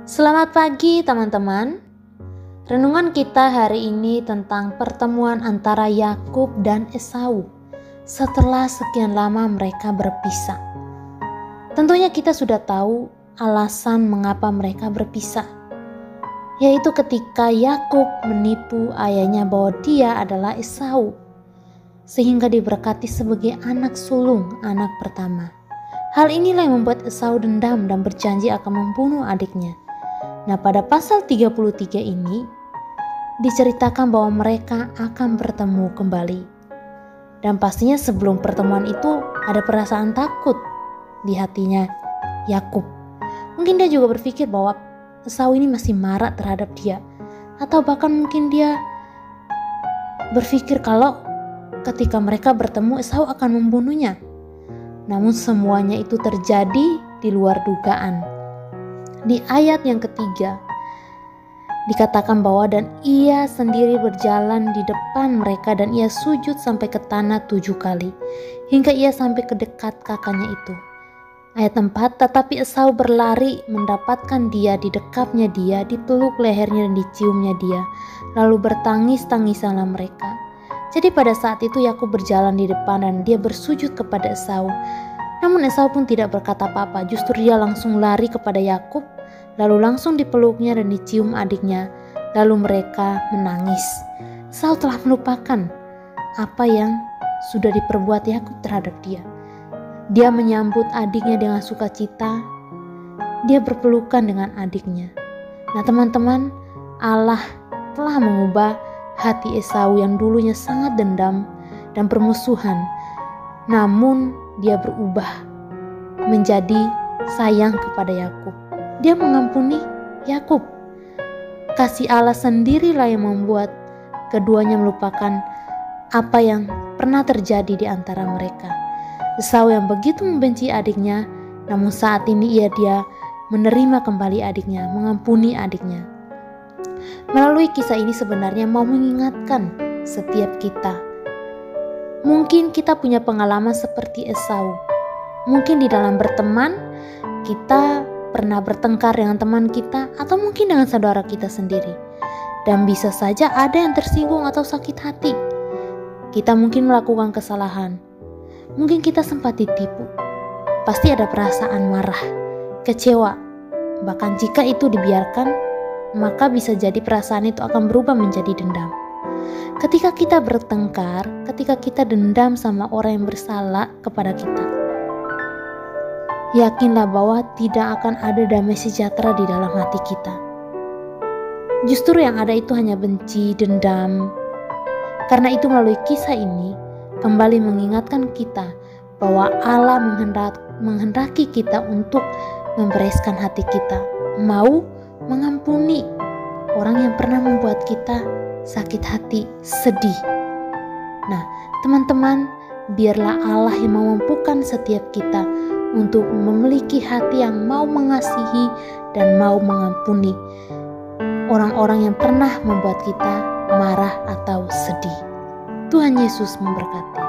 Selamat pagi teman-teman. Renungan kita hari ini tentang pertemuan antara Yakub dan Esau setelah sekian lama mereka berpisah. Tentunya kita sudah tahu alasan mengapa mereka berpisah, yaitu ketika Yakub menipu ayahnya bahwa dia adalah Esau, sehingga diberkati sebagai anak sulung, anak pertama. Hal inilah yang membuat Esau dendam dan berjanji akan membunuh adiknya. Nah, pada pasal 33 ini diceritakan bahwa mereka akan bertemu kembali. Dan pastinya sebelum pertemuan itu ada perasaan takut di hatinya Yakub. Mungkin dia juga berpikir bahwa Esau ini masih marah terhadap dia, atau bahkan mungkin dia berpikir kalau ketika mereka bertemu Esau akan membunuhnya. Namun semuanya itu terjadi di luar dugaan. Di ayat yang ketiga dikatakan bahwa dan ia sendiri berjalan di depan mereka dan ia sujud sampai ke tanah 7 kali hingga ia sampai ke dekat kakaknya itu. Ayat 4, tetapi Esau berlari mendapatkan dia, di dekapnya dia, dipeluk lehernya dan diciumnya dia, lalu bertangis-tangisanlah mereka. Jadi pada saat itu Yakub berjalan di depan dan dia bersujud kepada Esau. Namun Esau pun tidak berkata apa-apa, justru dia langsung lari kepada Yakub, lalu langsung dipeluknya dan dicium adiknya, lalu mereka menangis. Esau telah melupakan apa yang sudah diperbuat Yakub terhadap dia. Dia menyambut adiknya dengan sukacita, dia berpelukan dengan adiknya. Nah teman-teman, Allah telah mengubah hati Esau yang dulunya sangat dendam dan permusuhan, namun dia berubah menjadi sayang kepada Yakub. Dia mengampuni Yakub. Kasih Allah sendirilah yang membuat keduanya melupakan apa yang pernah terjadi di antara mereka. Esau yang begitu membenci adiknya, namun saat ini dia menerima kembali adiknya, mengampuni adiknya. Melalui kisah ini sebenarnya mau mengingatkan setiap kita. Mungkin kita punya pengalaman seperti Esau. Mungkin di dalam berteman, kita pernah bertengkar dengan teman kita atau mungkin dengan saudara kita sendiri. Dan bisa saja ada yang tersinggung atau sakit hati. Kita mungkin melakukan kesalahan. Mungkin kita sempat ditipu. Pasti ada perasaan marah, kecewa. Bahkan jika itu dibiarkan, maka bisa jadi perasaan itu akan berubah menjadi dendam. Ketika kita bertengkar, ketika kita dendam sama orang yang bersalah kepada kita, yakinlah bahwa tidak akan ada damai sejahtera di dalam hati kita. Justru yang ada itu hanya benci, dendam. Karena itu melalui kisah ini kembali mengingatkan kita bahwa Allah menghendaki kita untuk membereskan hati kita, mau mengampuni orang yang pernah membuat kita sakit hati, sedih. Nah, teman-teman, biarlah Allah yang memampukan setiap kita untuk memiliki hati yang mau mengasihi dan mau mengampuni orang-orang yang pernah membuat kita marah atau sedih. Tuhan Yesus memberkati.